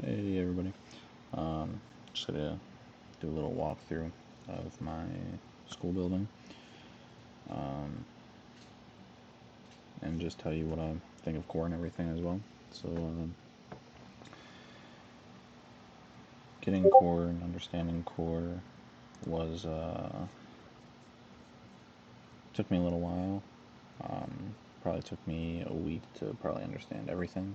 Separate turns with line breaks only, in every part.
Hey everybody. Just gonna do a little walkthrough of my school building, and just tell you what I think of core and everything as well. So, getting core and understanding core was took me a little while. Probably took me a week to probably understand everything.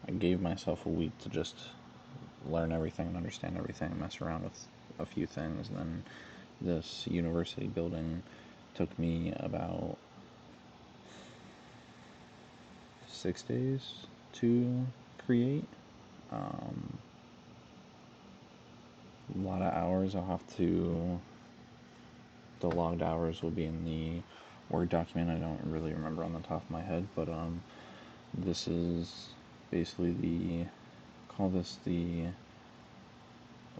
I gave myself a week to just learn everything and understand everything, mess around with a few things, and then this university building took me about 6 days to create. A lot of hours. The logged hours will be in the Word document. I don't really remember on the top of my head, but this is basically this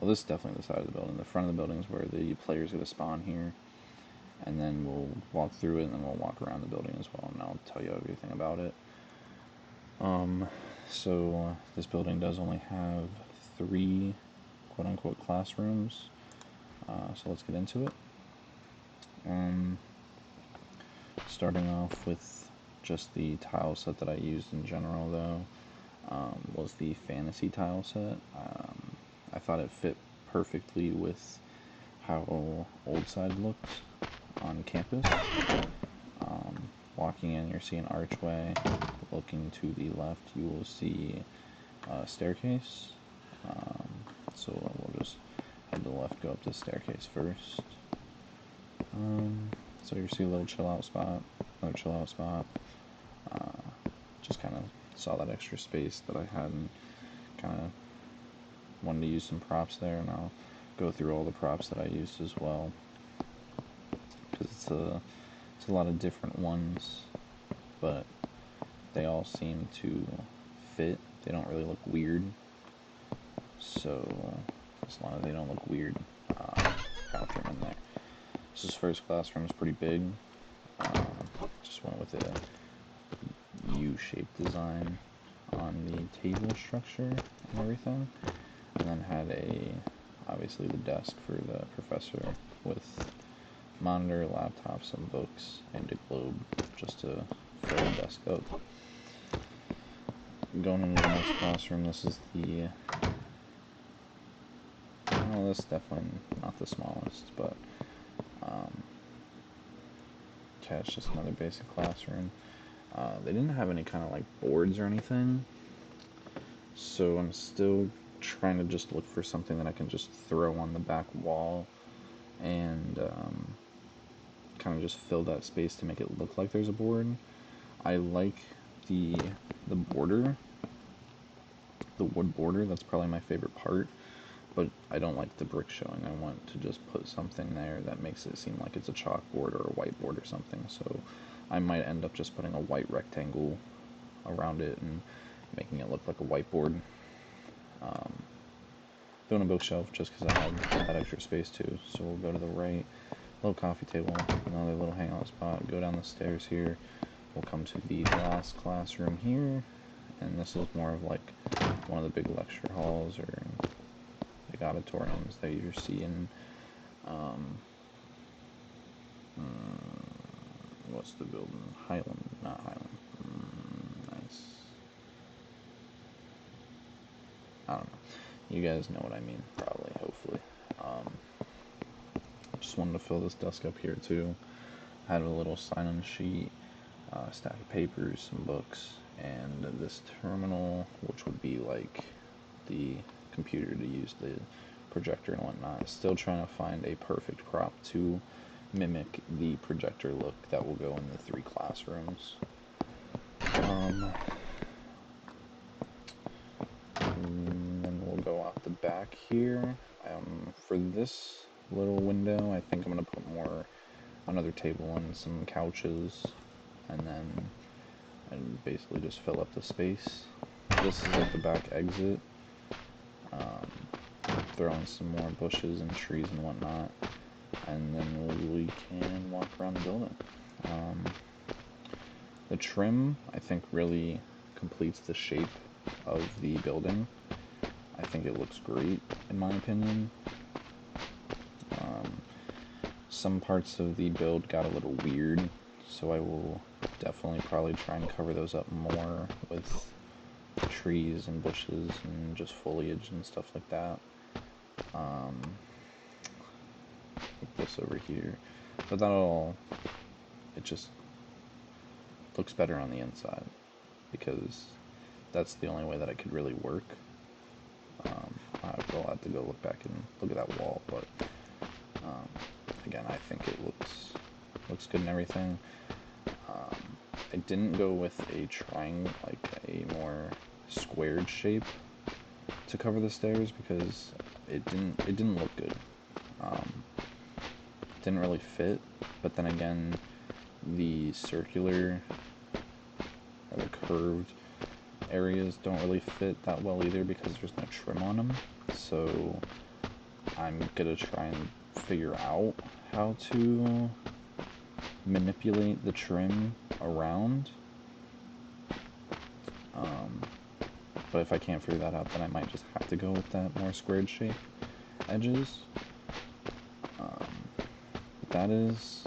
is definitely the side of the building. The front of the building is where the players are going to spawn here, and then we'll walk through it, and then we'll walk around the building as well, and I'll tell you everything about it. So this building does only have 3 quote-unquote classrooms, so let's get into it. Starting off with just the tile set that I used in general, though, was the fantasy tile set. I thought it fit perfectly with how Old Side looked on campus. Walking in, you'll see an archway. Looking to the left, you will see a staircase. So we'll just head to the left, go up the staircase first. So you see a little chill out spot, another chill out spot. Just kind of saw that extra space that I had and kind of wanted to use some props there, and I'll go through all the props that I used as well, because it's a lot of different ones, but they all seem to fit. They don't really look weird, so as long as they don't look weird, kind of threw them in there. This first classroom is pretty big. Just went with a U-shaped design on the table structure and everything, and then had obviously the desk for the professor with monitor, laptop, some books, and a globe just to fill the desk up. Going into the next classroom, this is this is definitely not the smallest, but it's just another basic classroom. They didn't have any kind of like boards or anything, so I'm still trying to just look for something that I can just throw on the back wall and kind of just fill that space to make it look like there's a board. I like the border, the wood border. That's probably my favorite part, but I don't like the brick showing. I want to just put something there that makes it seem like it's a chalkboard or a whiteboard or something. So I might end up just putting a white rectangle around it and making it look like a whiteboard. Doing a bookshelf just because I had that extra space too. So we'll go to the right, little coffee table, another little hangout spot, go down the stairs here. We'll come to the last classroom here, and this is more of like one of the big lecture halls or big auditoriums that you see in what's the building? Highland, not Highland. Nice. I don't know. You guys know what I mean, probably, hopefully. Just wanted to fill this desk up here too. Had a little sign-in sheet, stack of papers, some books, and this terminal, which would be like the computer to use the projector and whatnot. Still trying to find a perfect prop to mimic the projector look that will go in the 3 classrooms. And then we'll go out the back here. For this little window, I think I'm going to put another table and some couches, and basically just fill up the space. This is like the back exit. Throw in some more bushes and trees and whatnot, and then we can walk around the building. The trim, I think, really completes the shape of the building. I think it looks great, in my opinion. Some parts of the build got a little weird, so I will definitely probably try and cover those up more with trees and bushes and just foliage and stuff like that. Like this over here. But it just looks better on the inside, because that's the only way that it could really work. I will have to go look back and look at that wall, but again, I think it looks good and everything. I didn't go with a triangle, like a more squared shape to cover the stairs, because it didn't look good. Didn't really fit, but then again, the circular or the curved areas don't really fit that well either, because there's no trim on them. So I'm gonna try and figure out how to manipulate the trim around. But if I can't figure that out, then I might just have to go with that more squared shape edges. That is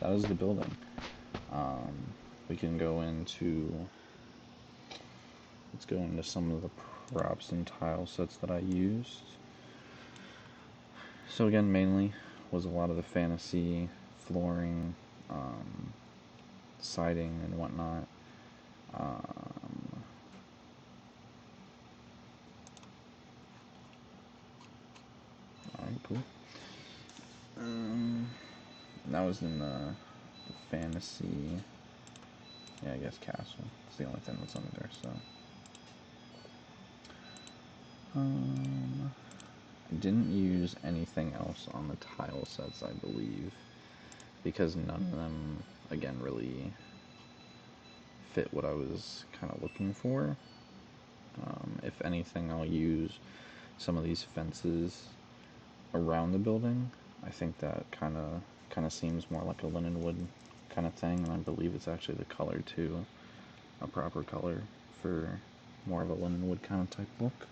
the building. We can go into, let's go into some of the props and tile sets that I used. So again, mainly was a lot of the fantasy flooring, siding and whatnot. Alright, cool. That was in the fantasy, yeah, I guess castle. It's the only thing that's under there, so. I didn't use anything else on the tile sets, I believe, because none of them, again, really fit what I was kind of looking for. If anything, I'll use some of these fences around the building. I think that kind of seems more like a Lindenwood kind of thing, and I believe it's actually the color too, a proper color for more of a Lindenwood kind of type look.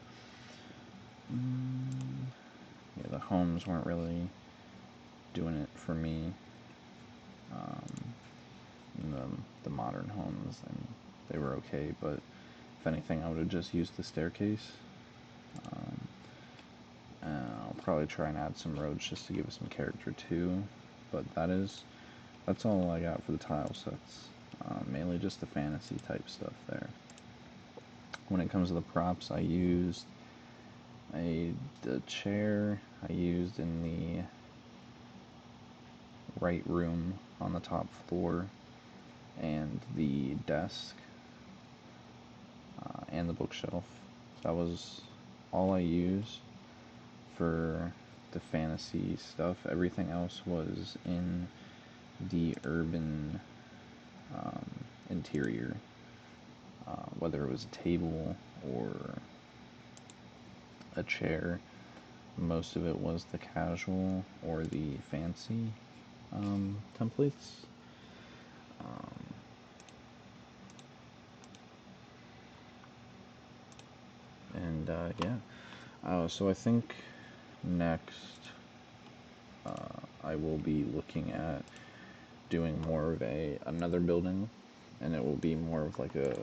Yeah, the homes weren't really doing it for me. The modern homes, and they were okay, but if anything, I would have just used the staircase. I'll probably try and add some roads just to give it some character too, but that's all I got for the tile sets. Mainly just the fantasy type stuff there. When it comes to the props, I used the chair I used in the right room on the top floor, and the desk, and the bookshelf. That was all I used for the fantasy stuff. Everything else was in the urban interior, whether it was a table or a chair. Most of it was the casual or the fancy templates. And yeah, so I think next I will be looking at doing more of another building, and it will be more of like the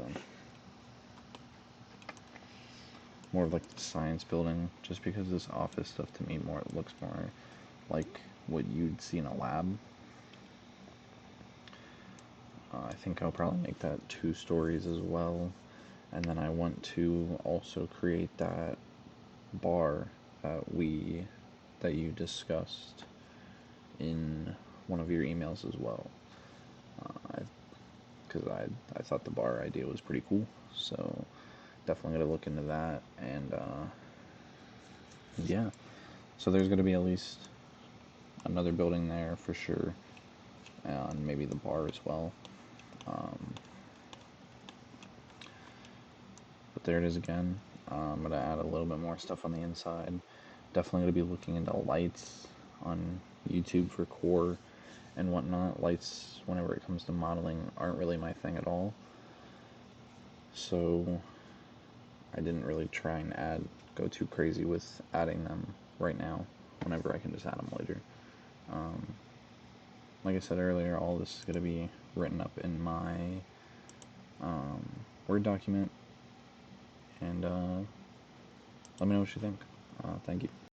science building, just because this office stuff to me looks more like what you'd see in a lab. I think I'll probably make that 2 stories as well, and then I want to also create that bar that you discussed in one of your emails as well, because I thought the bar idea was pretty cool, so definitely gonna look into that. And yeah, so there's gonna be at least another building there for sure, and maybe the bar as well. But there it is again. I'm gonna add a little bit more stuff on the inside. Definitely gonna be looking into lights on YouTube for core and whatnot. Lights, whenever it comes to modeling, aren't really my thing at all. So I didn't really try and go too crazy with adding them right now, whenever I can just add them later. Like I said earlier, all this is going to be written up in my Word document, and let me know what you think. Thank you.